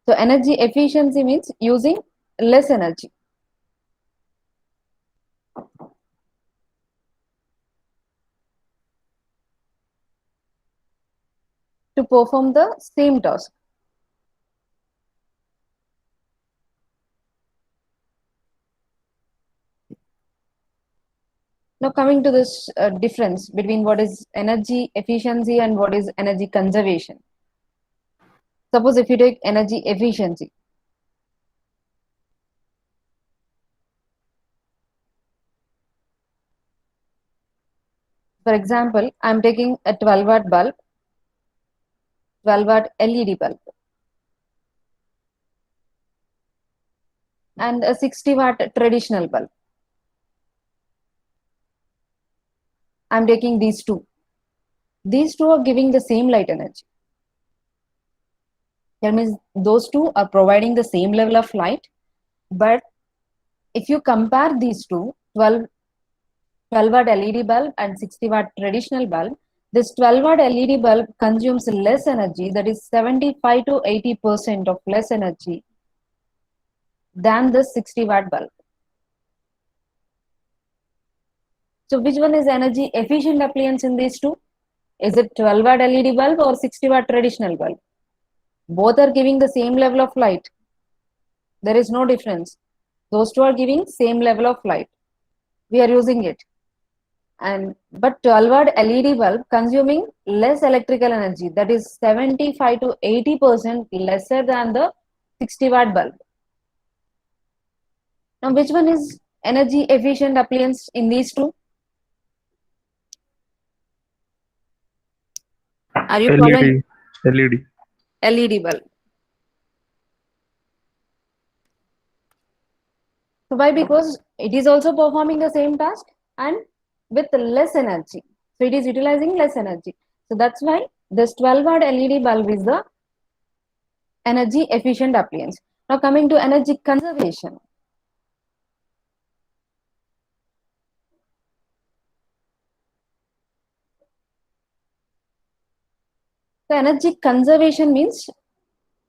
So energy efficiency means using less energy. To perform the same task. Now coming to this difference between what is energy efficiency and what is energy conservation. Suppose if you take energy efficiency, for example, I'm taking a 12-watt bulb, 12-watt LED bulb, and a 60-watt traditional bulb. I'm taking these two. These two are giving the same light energy. That means those two are providing the same level of light, but if you compare these two, 12-watt LED bulb and 60-watt traditional bulb, this 12-watt LED bulb consumes less energy, that is 75 to 80% of less energy than the 60-watt bulb. So which one is energy efficient appliance in these two? Is it 12-watt LED bulb or 60-watt traditional bulb? Both are giving the same level of light. There is no difference. Those two are giving same level of light. We are using it. But 12-watt LED bulb consuming less electrical energy, that is 75 to 80% lesser than the 60-watt bulb. Now which one is energy efficient appliance in these two? Are you following? LED. LED bulb. So why? Because it is also performing the same task and with less energy. So it is utilizing less energy. So that's why this 12-watt LED bulb is the energy efficient appliance. Now coming to energy conservation. So energy conservation means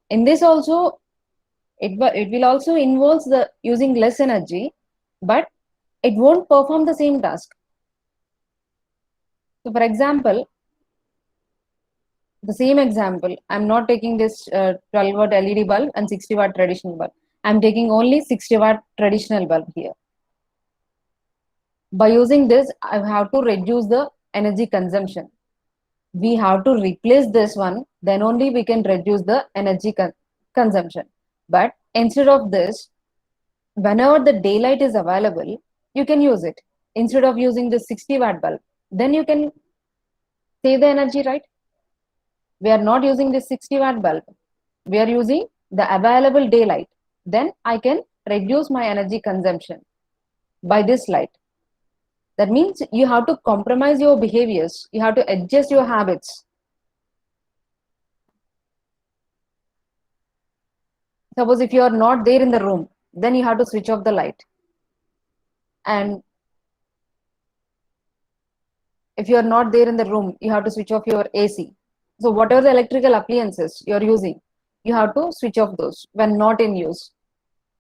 in this also it will also involve the using less energy, but it won't perform the same task. So for example, the same example, I'm not taking this 12-watt LED bulb and 60-watt traditional bulb. I'm taking only 60-watt traditional bulb here. By using this, I have to reduce the energy consumption. We have to replace this one, then only we can reduce the energy consumption. But instead of this, whenever the daylight is available, you can use it. Instead of using the 60-watt bulb, then you can save the energy, right? We are not using the 60-watt bulb. We are using the available daylight. Then I can reduce my energy consumption by this light. That means you have to compromise your behaviors. You have to adjust your habits. Suppose if you are not there in the room, then you have to switch off the light. And if you are not there in the room, you have to switch off your AC. So whatever the electrical appliances you are using, you have to switch off those when not in use.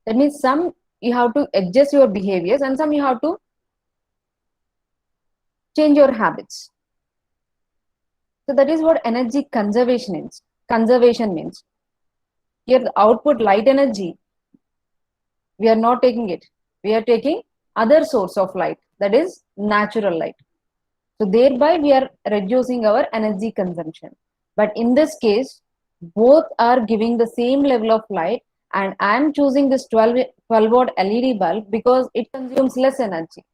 That means some you have to adjust your behaviors and some you have to change your habits. So that is what energy conservation means. Conservation means here the output light energy, we are not taking it. We are taking other source of light, that is natural light. So thereby we are reducing our energy consumption. But in this case, both are giving the same level of light, and I am choosing this 12-watt LED bulb because it consumes less energy.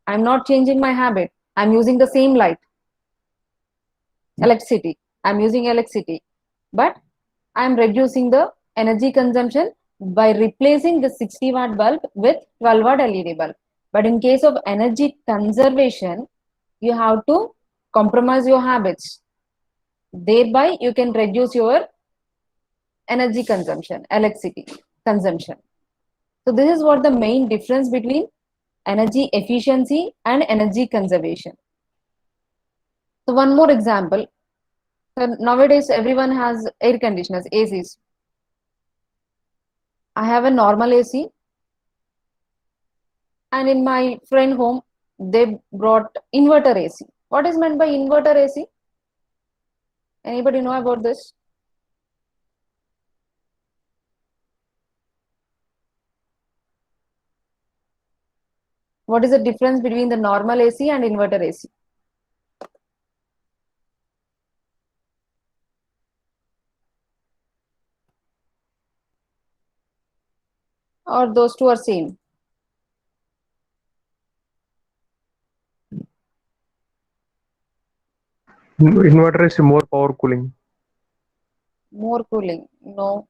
I am not changing my habit. I am using the same light. Electricity. I am using electricity. But I am reducing the energy consumption by replacing the 60-watt bulb with 12-watt LED bulb. But in case of energy conservation, you have to compromise your habits. Thereby, you can reduce your energy consumption, electricity consumption. So this is what the main difference between energy efficiency and energy conservation. So one more example. So nowadays, everyone has air conditioners, ACs. I have a normal AC, and in my friend home, they brought inverter AC. What is meant by inverter AC? Anybody know about this? What is the difference between the normal AC and inverter AC? Or those two are same? Inverter is more power cooling. More cooling? No.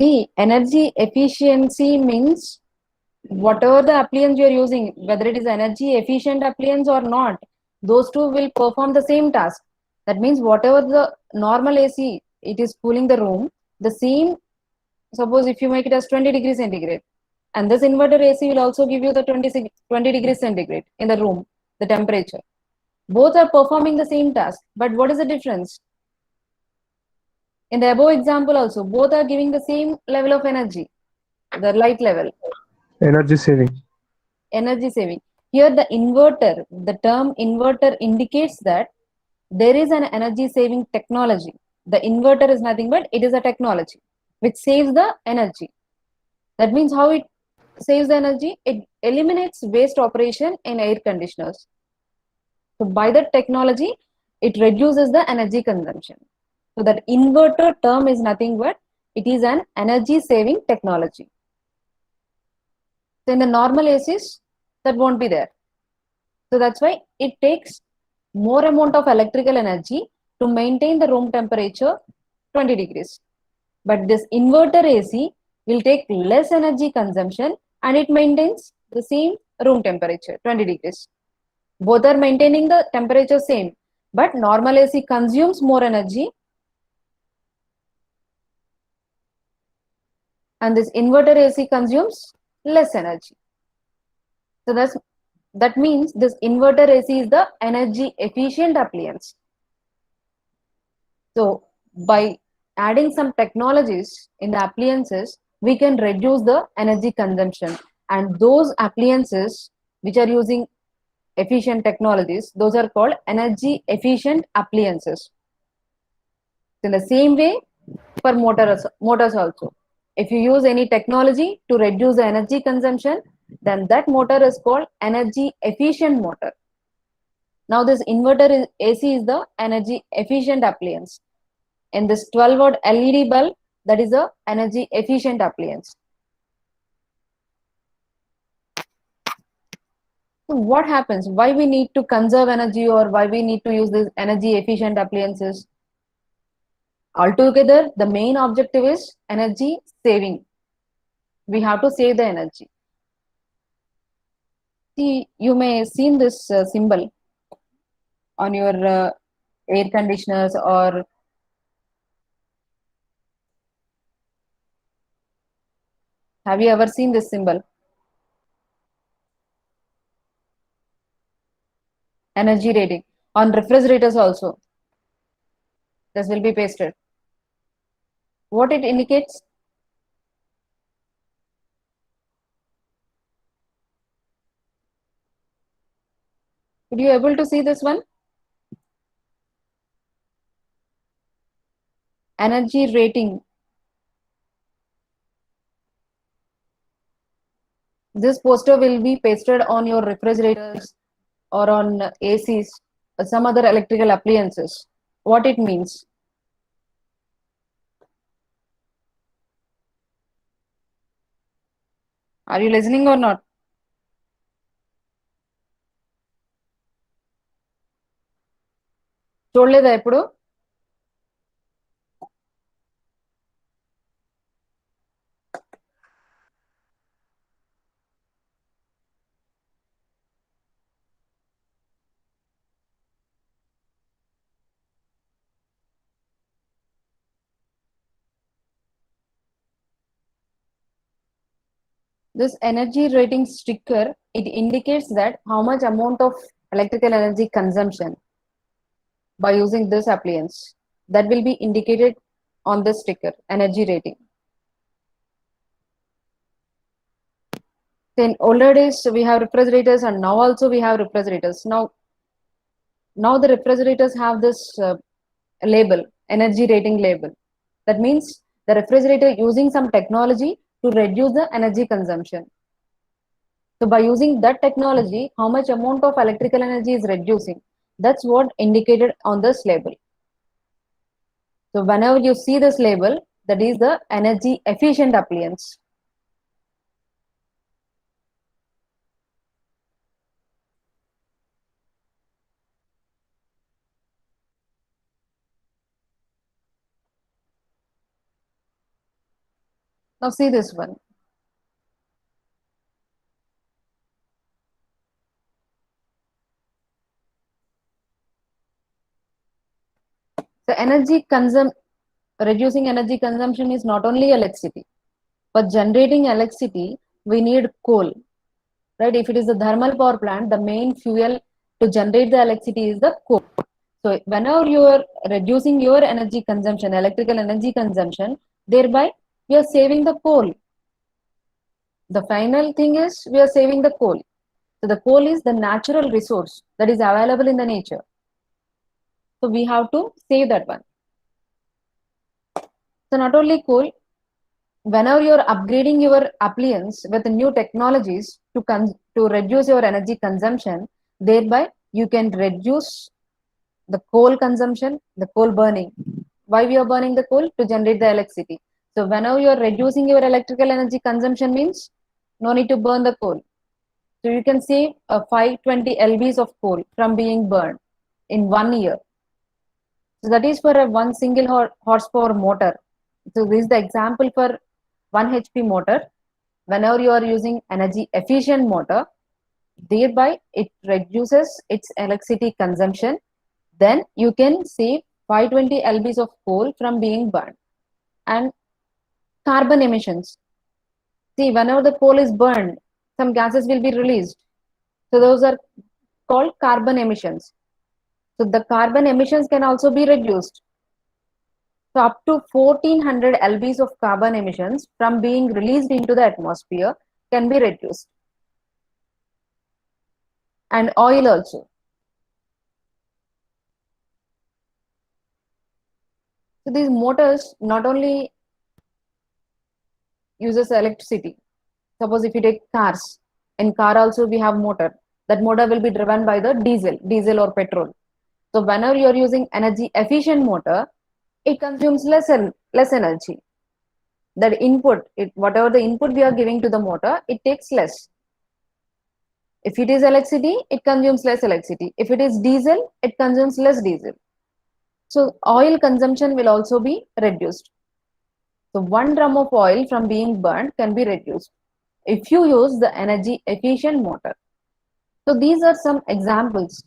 See, energy efficiency means whatever the appliance you are using, whether it is energy efficient appliance or not, those two will perform the same task. That means whatever the normal AC, it is cooling the room, the same, suppose if you make it as 20 degrees centigrade, and this inverter AC will also give you the 20 degrees centigrade in the room, the temperature. Both are performing the same task, but what is the difference? In the above example also, both are giving the same level of energy, the light level, Energy saving. energy saving. Here the inverter, the term inverter indicates that there is an energy saving technology. The inverter is nothing but it is a technology which saves the energy. That means how it saves the energy? It eliminates waste operation in air conditioners. So by that technology, it reduces the energy consumption. So that inverter term is nothing but it is an energy saving technology. So in the normal ACs, that won't be there. So that's why it takes more amount of electrical energy to maintain the room temperature 20 degrees. But this inverter AC will take less energy consumption and it maintains the same room temperature 20 degrees. Both are maintaining the temperature same, but normal AC consumes more energy and this inverter AC consumes less energy. So that means this inverter AC is the energy efficient appliance. So by adding some technologies in the appliances, we can reduce the energy consumption. And those appliances which are using efficient technologies, those are called energy efficient appliances. In the same way, for motors also. If you use any technology to reduce the energy consumption, then that motor is called energy efficient motor. Now this inverter AC is the energy efficient appliance. In this 12-watt LED bulb, that is a energy efficient appliance. So what happens? Why we need to conserve energy or why we need to use these energy efficient appliances? Altogether, the main objective is energy saving. We have to save the energy. See, you may seen this symbol on your air conditioners, or have you ever seen this symbol? Energy rating. On refrigerators also, this will be pasted. What it indicates? Could you able to see this one? Energy rating. This poster will be pasted on your refrigerators or on ACs, or some other electrical appliances. What it means? Are you listening or not? చూడలేదా ఎప్పుడు? This energy rating sticker, it indicates that how much amount of electrical energy consumption by using this appliance. That will be indicated on the sticker, energy rating. In older days we have refrigerators, and now also we have refrigerators. Now the refrigerators have this label, energy rating label. That means the refrigerator using some technology to reduce the energy consumption. So by using that technology, how much amount of electrical energy is reducing? That's what indicated on this label. So whenever you see this label, that is the energy efficient appliance. Now see this one. So reducing energy consumption is not only electricity. For generating electricity, we need coal, right? If it is a thermal power plant, the main fuel to generate the electricity is the coal. So whenever you are reducing your energy consumption, electrical energy consumption, thereby we are saving the coal. The final thing is we are saving the coal. So the coal is the natural resource that is available in the nature. So we have to save that one. So not only coal, whenever you are upgrading your appliance with new technologies to reduce your energy consumption, thereby you can reduce the coal consumption, the coal burning. Why we are burning the coal? To generate the electricity. So whenever you are reducing your electrical energy consumption means no need to burn the coal. So you can save 520 lbs of coal from being burned in 1 year. So that is for a one single horsepower motor. So this is the example for 1 HP motor. Whenever you are using energy efficient motor, thereby it reduces its electricity consumption. Then you can save 520 lbs of coal from being burned. And carbon emissions. See, whenever the coal is burned, some gases will be released. So those are called carbon emissions. So the carbon emissions can also be reduced. So up to 1400 lbs of carbon emissions from being released into the atmosphere can be reduced. And oil also. So these motors not only uses electricity. Suppose if you take cars, in car also we have motor. That motor will be driven by the diesel or petrol. So whenever you are using energy efficient motor, it consumes less energy. That input, whatever the input we are giving to the motor, it takes less. If it is electricity, it consumes less electricity. If it is diesel, it consumes less diesel. So oil consumption will also be reduced. So 1 drum of oil from being burned can be reduced if you use the energy efficient motor. So these are some examples.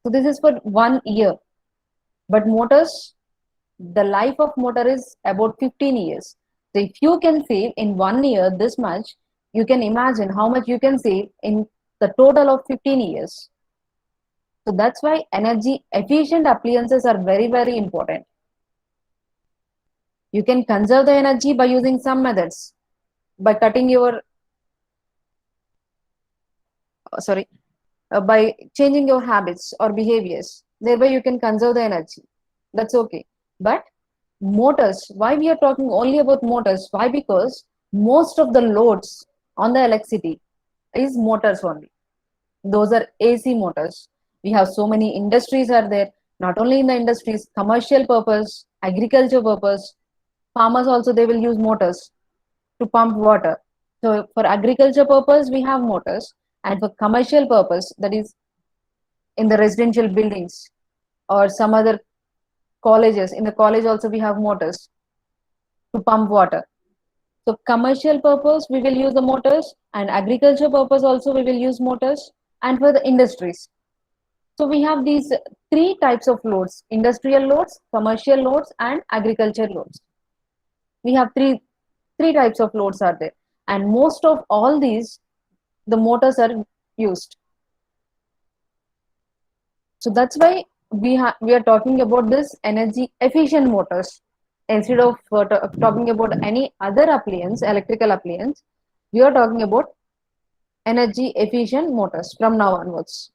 So this is for 1 year. But motors, the life of motor is about 15 years. So if you can save in 1 year this much, you can imagine how much you can save in the total of 15 years. So that's why energy efficient appliances are very, very important. You can conserve the energy by using some methods, by cutting your, by changing your habits or behaviors. Thereby you can conserve the energy. That's okay. But motors, why we are talking only about motors? Why? Because most of the loads on the electricity is motors only. Those are AC motors. We have so many industries are there. Not only in the industries, commercial purpose, agriculture purpose, farmers also they will use motors to pump water. So for agriculture purpose, we have motors, and for commercial purpose, that is in the residential buildings or some other colleges. In the college also we have motors to pump water. So commercial purpose we will use the motors, and agriculture purpose also we will use motors, and for the industries. So we have these three types of loads: industrial loads, commercial loads, and agriculture loads. We have three types of loads are there, and most of all these the motors are used. So that's why we are talking about this energy efficient motors instead of talking about any other appliance, electrical appliance. We are talking about energy efficient motors from now onwards.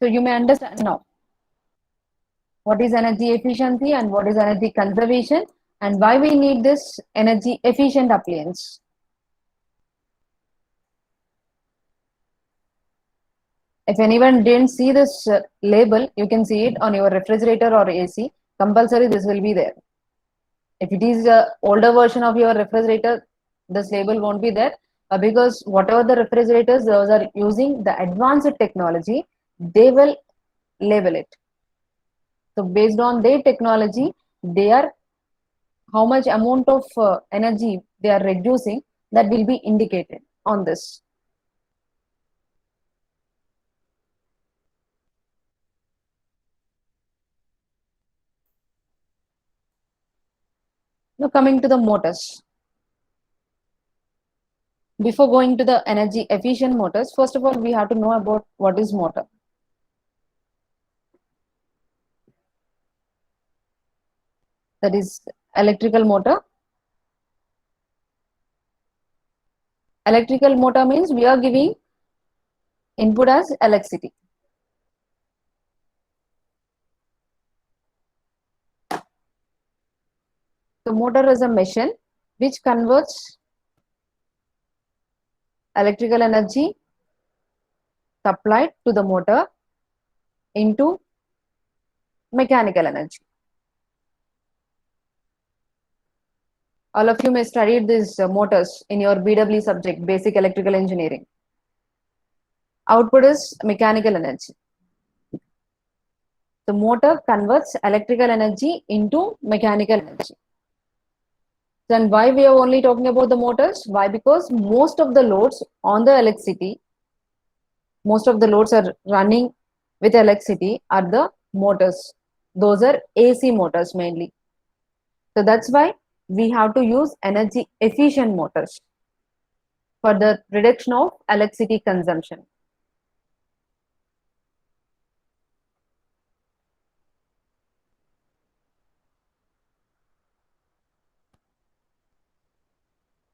So you may understand now what is energy efficiency and what is energy conservation and why we need this energy efficient appliance. If anyone didn't see this label, you can see it on your refrigerator or AC. Compulsory, this will be there. If it is a older version of your refrigerator, this label won't be there because whatever the refrigerators those are using the advanced technology, they will label it. So based on their technology, they are how much amount of energy they are reducing that will be indicated on this. Now coming to the motors. Before going to the energy efficient motors, first of all, we have to know about what is motor. That is electrical motor. Electrical motor means we are giving input as electricity. The motor is a machine which converts electrical energy supplied to the motor into mechanical energy. All of you may studied these motors in your BW subject, basic electrical engineering. Output is mechanical energy. The motor converts electrical energy into mechanical energy. Then why we are only talking about the motors? Why? Because most of the loads on the electricity, most of the loads are running with electricity are the motors. Those are AC motors mainly. So that's why we have to use energy efficient motors for the reduction of electricity consumption.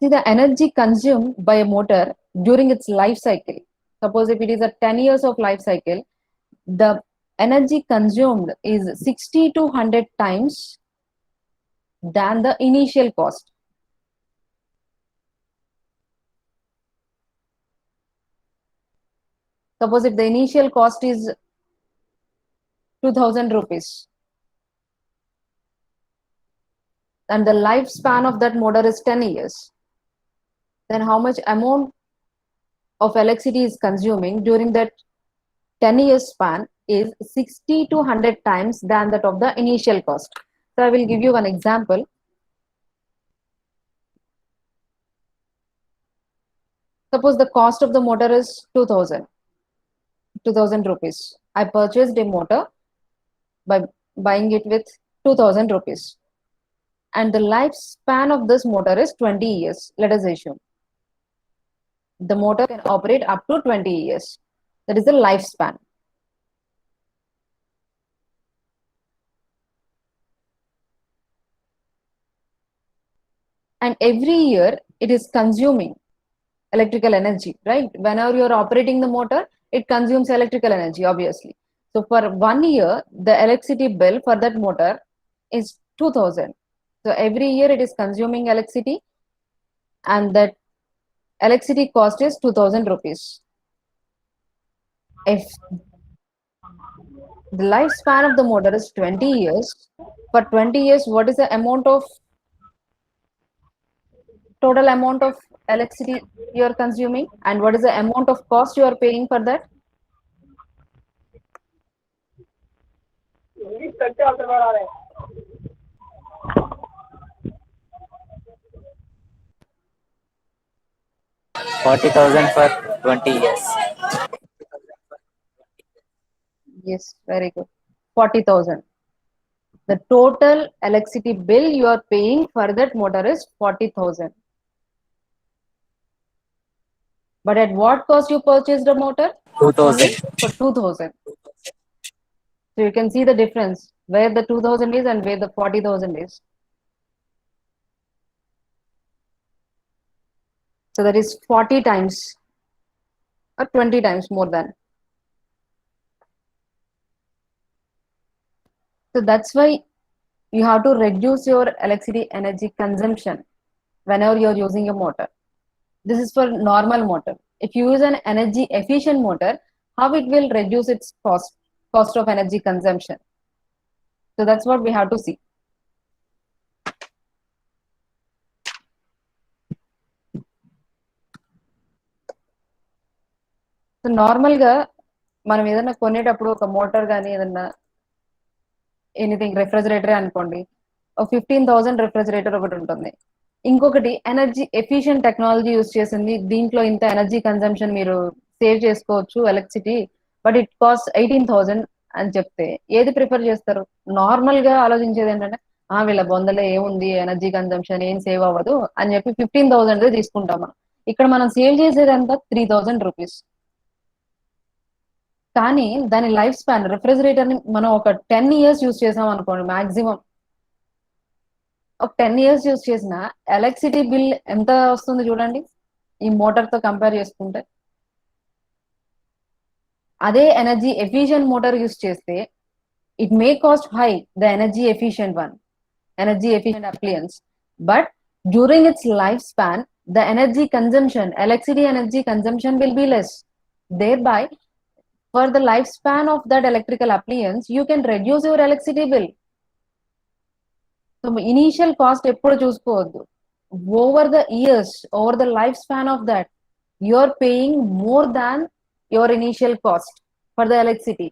See the energy consumed by a motor during its life cycle. Suppose if it is a 10 years of life cycle, the energy consumed is 60 to 100 times than the initial cost. Suppose if the initial cost is 2000 rupees and the lifespan of that motor is 10 years, then how much amount of electricity is consuming during that 10 years span is 60 to 100 times than that of the initial cost. So I will give you one example. Suppose the cost of the motor is 2000 rupees. I purchased a motor by buying it with 2000 rupees. And the lifespan of this motor is 20 years. Let us assume the motor can operate up to 20 years. That is the lifespan. And every year it is consuming electrical energy, right? Whenever you are operating the motor, it consumes electrical energy, obviously. So for 1 year, the electricity bill for that motor is 2000. So every year it is consuming electricity and that electricity cost is 2000 rupees. If the lifespan of the motor is 20 years, for 20 years, what is the amount of total amount of electricity you are consuming and what is the amount of cost you are paying for that? $40,000 for 20 years. Yes, very good. 40,000. The total electricity bill you are paying for that motor is 40,000. But at what cost you purchased the motor? 2000. Only for 2000. So you can see the difference where the 2000 is and where the 40,000 is. So that is 40 times or 20 times more than. So that's why you have to reduce your electricity energy consumption whenever you're using a motor. This is for normal motor. If you use an energy efficient motor, how it will reduce its cost of energy consumption. So that's what we have to see. So నార్మల్గా మనం ఏదైనా కొనేటప్పుడు ఒక motor కానీ ఏదన్నా anything రెఫ్రిజరేటరే అనుకోండి, ఒక 15,000 refrigerator ఒకటి ఉంటుంది. ఇంకొకటి ఎనర్జీ ఎఫిషియెంట్ టెక్నాలజీ యూస్ చేసింది, దీంట్లో ఇంత ఎనర్జీ కన్సంప్షన్ మీరు సేవ్ చేసుకోవచ్చు ఎలక్ట్రిసిటీ, బట్ ఇట్ కాస్ట్ 18,000 అని చెప్తే ఏది ప్రిఫర్ చేస్తారు? నార్మల్ గా ఆలోచించేది ఏంటంటే వీళ్ళ బొందలో ఏముంది ఎనర్జీ కన్సంప్షన్ ఏం సేవ్ అవ్వదు అని చెప్పి 15,000 తీసుకుంటాం మనం. ఇక్కడ మనం సేవ్ చేసేది అంతా 3,000 రూపీస్. కానీ దాని లైఫ్ స్పాన్ రిఫ్రిజిరేటర్ ని మనం ఒక 10 ఇయర్స్ యూస్ చేసాం అనుకోండి, మాక్సిమం ఒక 10 ఇయర్స్ యూస్ చేసిన ఎలక్ట్రిసిటీ బిల్ ఎంత వస్తుంది చూడండి ఈ మోటార్ తో కంపేర్ చేసుకుంటే. అదే ఎనర్జీ ఎఫిషియెంట్ మోటార్ యూస్ చేస్తే it may cost high the energy efficient one, energy efficient appliance, but during its lifespan the energy consumption, electricity energy consumption will be less. Thereby for the lifespan of that electrical appliance you can reduce your electricity bill. So initial cost eppudu chuskovoddu, over the years, over the lifespan of that you are paying more than your initial cost for the electricity.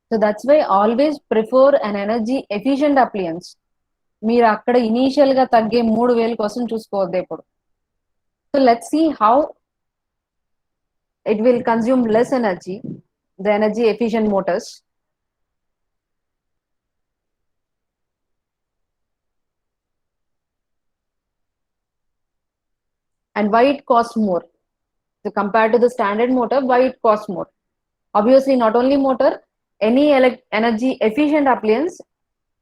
So that's why always prefer an energy efficient appliance. మీరు అక్కడ initial గా తగ్గే 3,000 కోసం చూసుకోవద్దు ఇప్పుడు. So let's see how it will consume less energy, the energy efficient motors. And why it costs more? So compared to the standard motor, why it costs more? Obviously not only motor, any energy efficient appliance,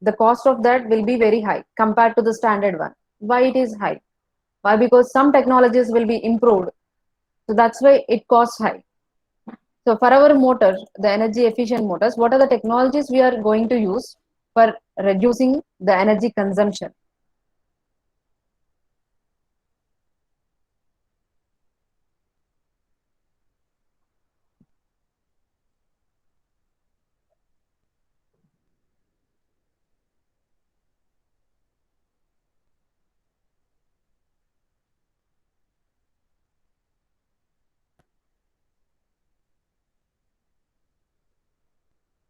the cost of that will be very high compared to the standard one. Why it is high? Why? Because some technologies will be improved, so that's why it costs high. So for our motors, the energy efficient motors, what are the technologies we are going to use for reducing the energy consumption?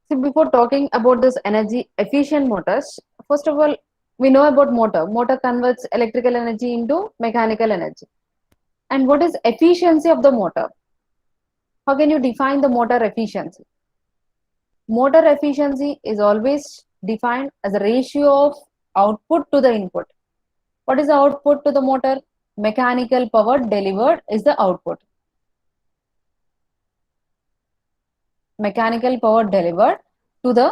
So before talking about this energy efficient motors, first of all, we know about motor. Motor converts electrical energy into mechanical energy. And what is efficiency of the motor? How can you define the motor efficiency? Motor efficiency is always defined as a ratio of output to the input. What is the output to the motor? Mechanical power delivered is the output. Mechanical power delivered to the,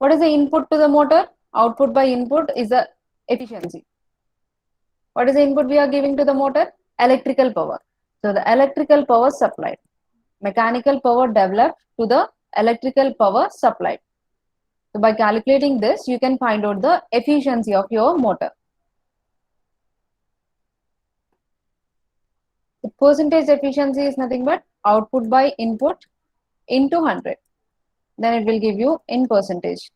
what is the input to the motor? Output by input is the efficiency. What is the input we are giving to the motor? Electrical power. So the electrical power supplied, mechanical power developed to the electrical power supplied. So by calculating this, you can find out the efficiency of your motor. The percentage efficiency is nothing but output by input into 100. Then it will give you in percentage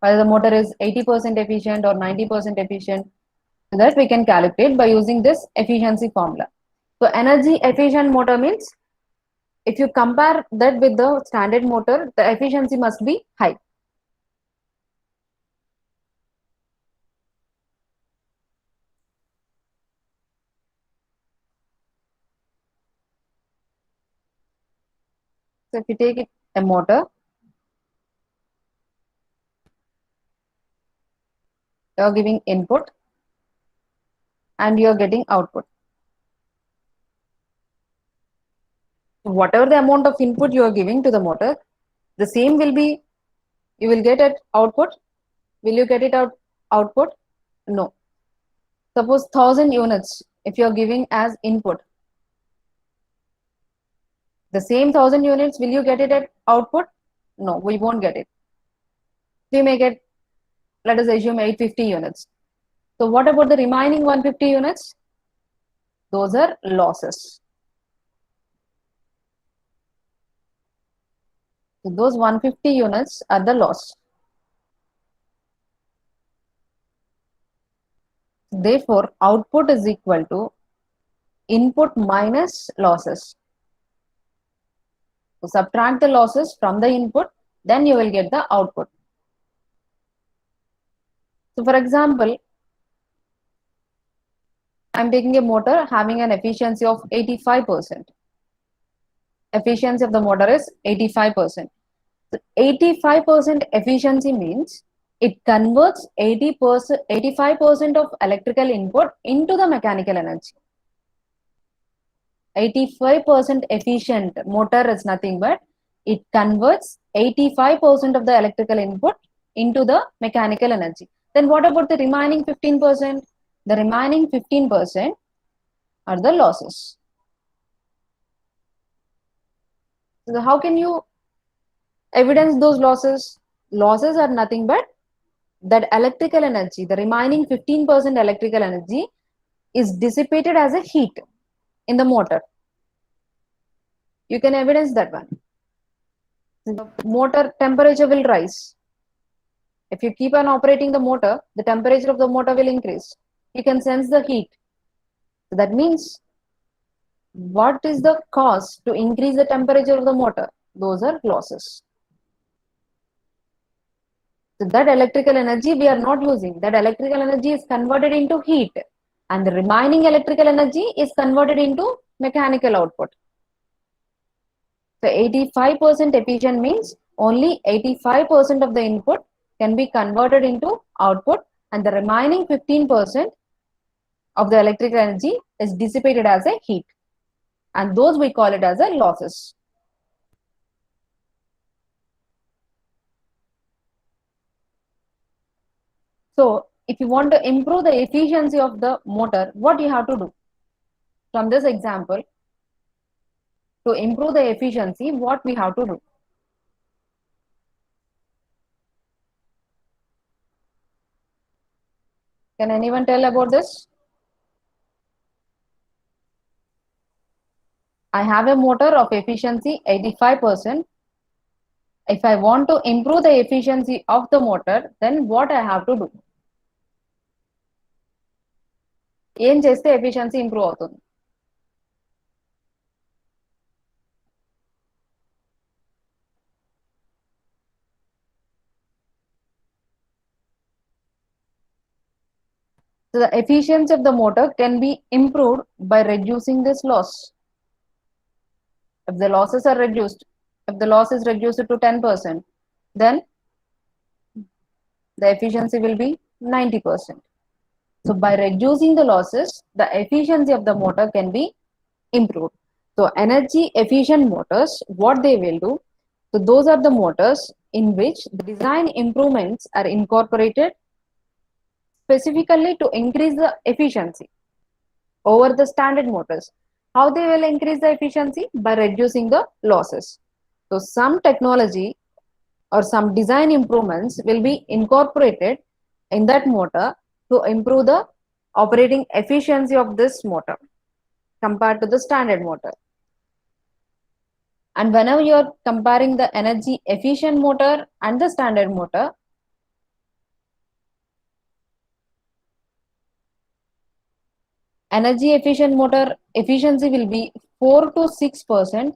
whether the motor is 80% efficient or 90% efficient. So that we can calculate by using this efficiency formula. So energy efficient motor means if you compare that with the standard motor, the efficiency must be high. So if you take it, a motor, you are giving input and you are getting output. Whatever the amount of input you are giving to the motor, the same will be, you will get at output. Will you get it output? No. Suppose 1,000 units if you're giving as input, the same 1000 units, will you get it at output? No, we won't get it. We may get, let us assume 850 units. So what about the remaining 150 units? Those are losses. So those 150 units are the loss. Therefore, output is equal to input minus losses. So subtract the losses from the input, then you will get the output. So for example, I'm taking a motor having an efficiency of 85%. Efficiency of the motor is 85%. So 85% efficiency means it converts 80%, 85% of electrical input into the mechanical energy. 85% efficient motor is nothing but it converts 85% of the electrical input into the mechanical energy. Then what about the remaining 15%? The remaining 15% are the losses. So how can you evidence those losses? Losses are nothing but that electrical energy, the remaining 15% electrical energy is dissipated as a heat in the motor. You can evidence that one. The motor temperature will rise. If you keep on operating the motor, the temperature of the motor will increase. You can sense the heat. So that means what is the cost to increase the temperature of the motor? Those are losses. So that electrical energy we are not using. That electrical energy is converted into heat, and the remaining electrical energy is converted into mechanical output. So 85% efficient means only 85% of the input can be converted into output, and the remaining 15% of the electrical energy is dissipated as a heat, and those we call it as a losses. So if you want to improve the efficiency of the motor, what you have to do? From this example, to improve the efficiency, what we have to do? Can anyone tell about this? I have a motor of efficiency 85%. If I want to improve the efficiency of the motor, then what I have to do? ఏం చేస్తే efficiency improve అవుతుంది? So the efficiency of the motor can be improved by reducing this loss. If the losses are reduced, if the loss is reduced to 10%, then the efficiency will be 90%. So by reducing the losses, the efficiency of the motor can be improved. So energy efficient motors, what they will do? So those are the motors in which the design improvements are incorporated specifically to increase the efficiency over the standard motors. How they will increase the efficiency? By reducing the losses. So some technology or some design improvements will be incorporated in that motor to improve the operating efficiency of this motor compared to the standard motor. And whenever you are comparing the energy efficient motor and the standard motor, energy efficient motor efficiency will be 4 to 6%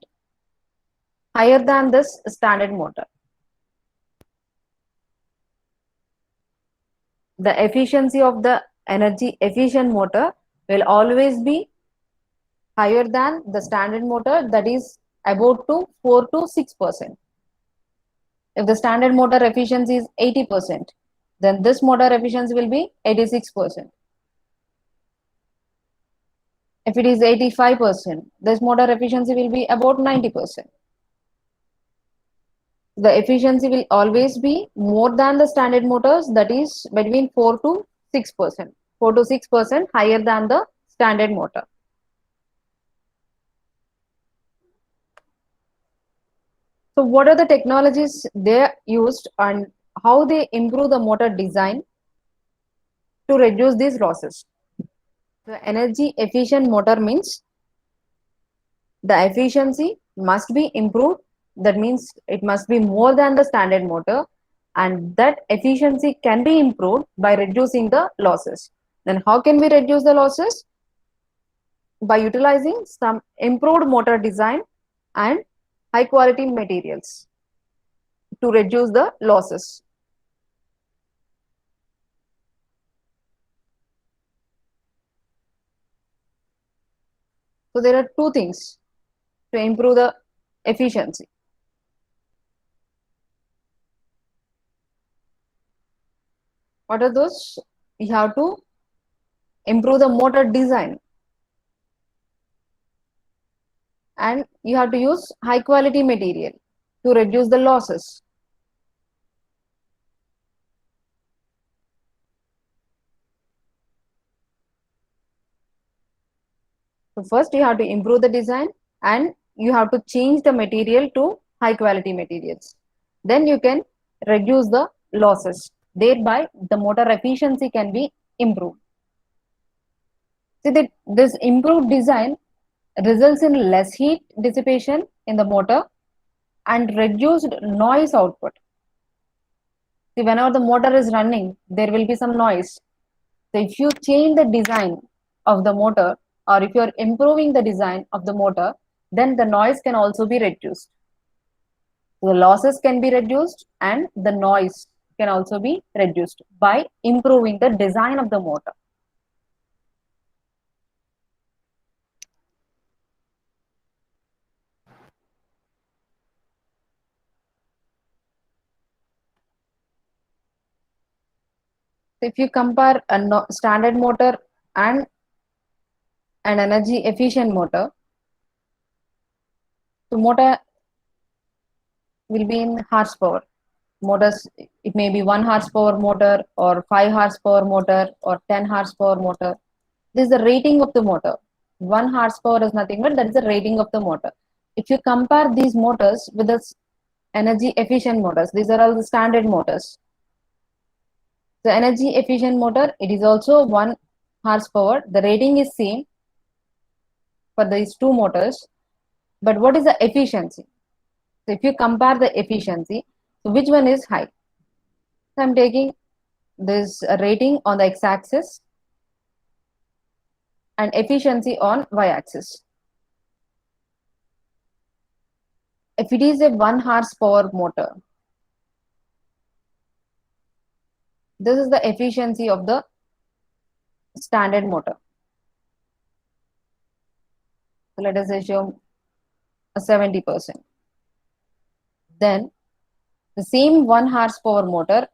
higher than this standard motor. The efficiency of the energy efficient motor will always be higher than the standard motor, that is about to 4 to 6%. If the standard motor efficiency is 80%, then this motor efficiency will be 86%. If it is 85%, this motor efficiency will be about 90%. The efficiency will always be more than the standard motors, that is between 4 to 6%. 4 to 6% higher than the standard motor. So what are the technologies they used and how they improve the motor design to reduce these losses? The energy efficient motor means the efficiency must be improved. That means it must be more than the standard motor, and that efficiency can be improved by reducing the losses. Then how can we reduce the losses? By utilizing some improved motor design and high quality materials to reduce the losses. So there are two things to improve the efficiency. What are those? We have to improve the motor design, and you have to use high quality material to reduce the losses. So first you have to improve the design and you have to change the material to high quality materials. Then you can reduce the losses. Thereby the motor efficiency can be improved. See that this improved design results in less heat dissipation in the motor and reduced noise output. See, whenever the motor is running, there will be some noise. So if you change the design of the motor, or if you are improving the design of the motor, then the noise can also be reduced. The losses can be reduced and the noise can also be reduced by improving the design of the motor. So if you compare a standard motor and an energy efficient motor, the motor will be in horsepower. Motors, it may be 1 horsepower motor or 5 horsepower motor or 10 horsepower motor. This is the rating of the motor. 1 horsepower is nothing but that is the rating of the motor. If you compare these motors with the energy efficient motors, these are all the standard motors. The energy efficient motor, it is also 1 horsepower. The rating is same for these two motors. But what is the efficiency? So if you compare the efficiency, so which one is high? So I'm taking this rating on the x-axis and efficiency on y-axis. If it is a 1 horsepower motor, this is the efficiency of the standard motor. So let us assume a 70%. Then the same 1 horsepower motor,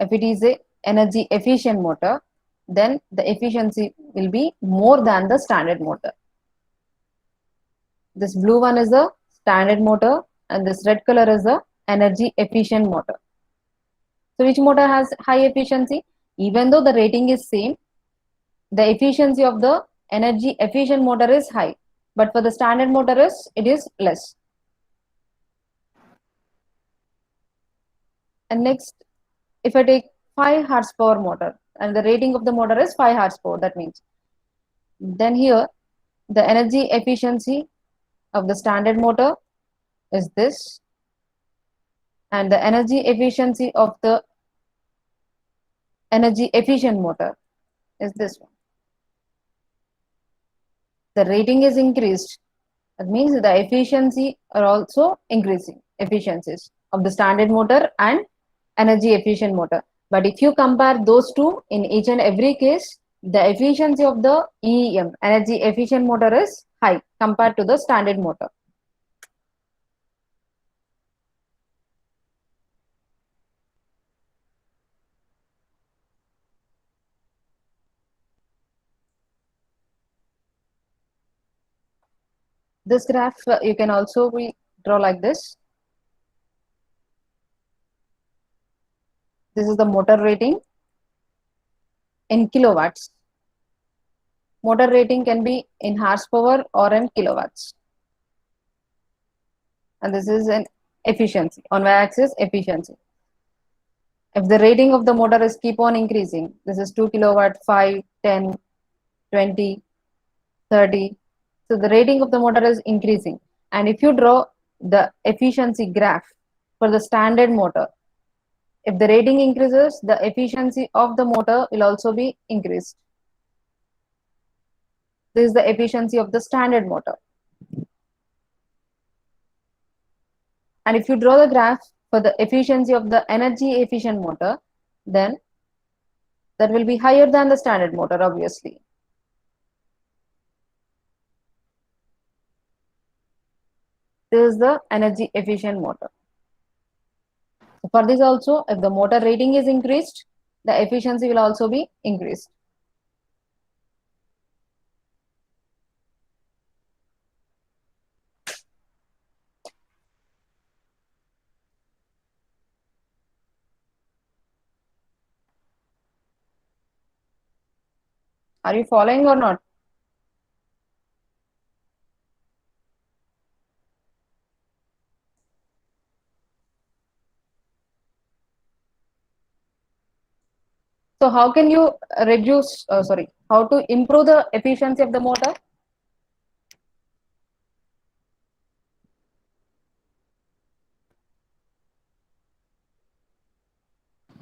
if it is a energy efficient motor, then the efficiency will be more than the standard motor. This blue one is a standard motor and this red color is a energy efficient motor. So which motor has high efficiency? Even though the rating is same, the efficiency of the energy efficient motor is high, but for the standard motor it is less. And next, if I take 5 horsepower motor and the rating of the motor is 5 horsepower, that means then here the energy efficiency of the standard motor is this, and the energy efficiency of the energy efficient motor is this one. The rating is increased, that means the efficiency are also increasing, efficiencies of the standard motor and energy efficient motor. But if you compare those two, in each and every case the efficiency of the EEM, energy efficient motor, is high compared to the standard motor. This graph you can also draw like this. This is the motor rating in kilowatts. Motor rating can be in horsepower or in kilowatts. And this is an efficiency. On y-axis, efficiency. If the rating of the motor is keep on increasing, this is 2 kilowatt, 5, 10, 20, 30. So the rating of the motor is increasing. And if you draw the efficiency graph for the standard motor, if the rating increases, the efficiency of the motor will also be increased. This is the efficiency of the standard motor. And if you draw the graph for the efficiency of the energy efficient motor, then that will be higher than the standard motor, obviously. This is the energy efficient motor. So for this also, if the motor rating is increased, the efficiency will also be increased. Are you following or not? So how can you how to improve the efficiency of the motor?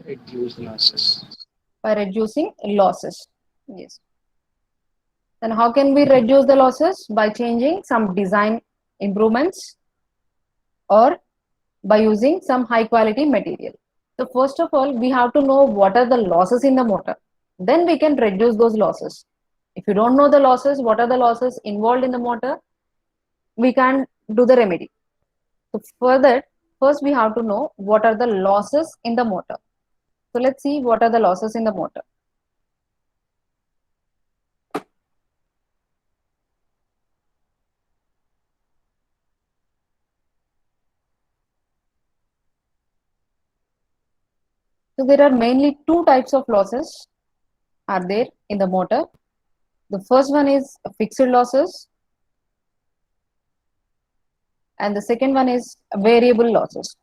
Reduce losses. By reducing losses. Yes. Then how can we reduce the losses? By changing some design improvements or by using some high quality material. So first of all, we have to know what are the losses in the motor. Then we can reduce those losses. If you don't know the losses, what are the losses involved in the motor, we can't do the remedy. So for that, first we have to know what are the losses in the motor. So let's see what are the losses in the motor. So there are mainly two types of losses are there in the motor. The first one is fixed losses and the second one is variable losses.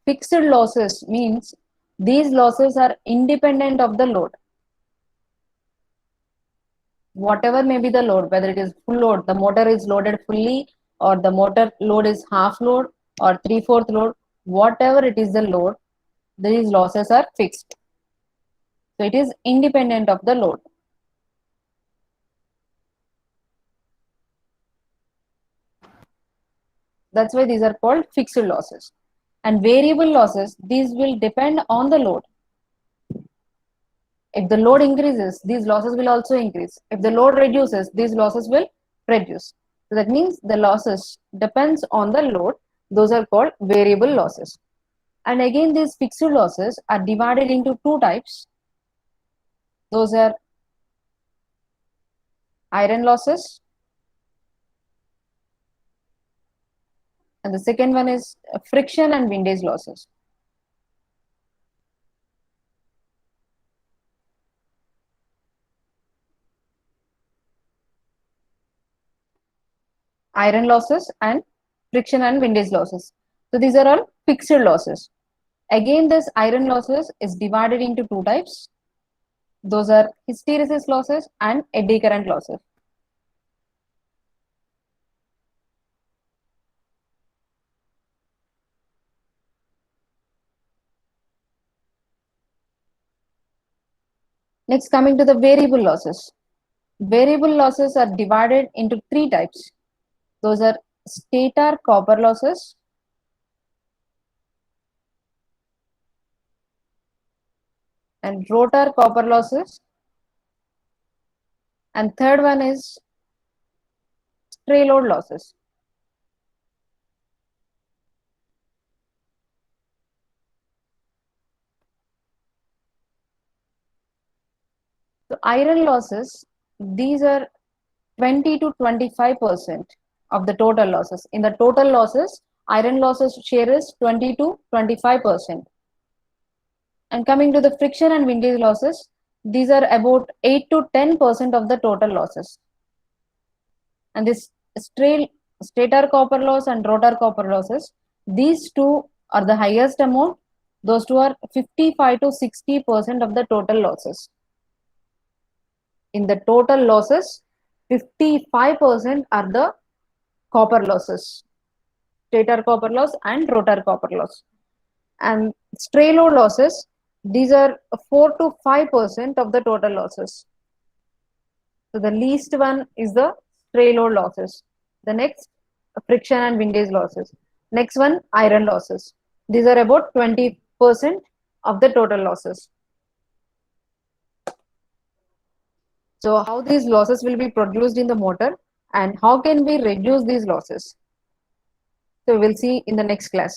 Fixed losses means these losses are independent of the load. Whatever may be the load, whether it is full load, the motor is loaded fully, or the motor load is half load or 3/4 load, whatever it is the load, these losses are fixed. So it is independent of the load. That's why these are called fixed losses. And variable losses, these will depend on the load. If the load increases, these losses will also increase. If the load reduces, these losses will reduce. So that means the losses depends on the load. Those are called variable losses. And again, these fixed losses are divided into two types. Those are iron losses. And the second one is friction and windage losses. Iron losses and friction and windage losses. So these are all fixed losses. Again, this iron losses is divided into two types. Those are hysteresis losses and eddy current losses. Next, coming to the variable losses. Variable losses are divided into three types. Those are stator copper losses, and rotor copper losses, and third one is stray load losses. So iron losses, these are 20 to 25% of the total losses. In the total losses, Iron losses share is 20 to 25%. And coming to the friction and windage losses, these are about 8 to 10% of the total losses. And this stator copper loss and rotor copper losses, these two are the highest amount. Those two are 55 to 60% of the total losses. In the total losses, 55% are the copper losses, stator copper loss and rotor copper loss. And stray load losses, these are 4 to 5% of the total losses. So the least one is the stray load losses. The next, friction and windage losses. Next one, iron losses. These are about 20% of the total losses. So how these losses will be produced in the motor and how can we reduce these losses? So we'll see in the next class.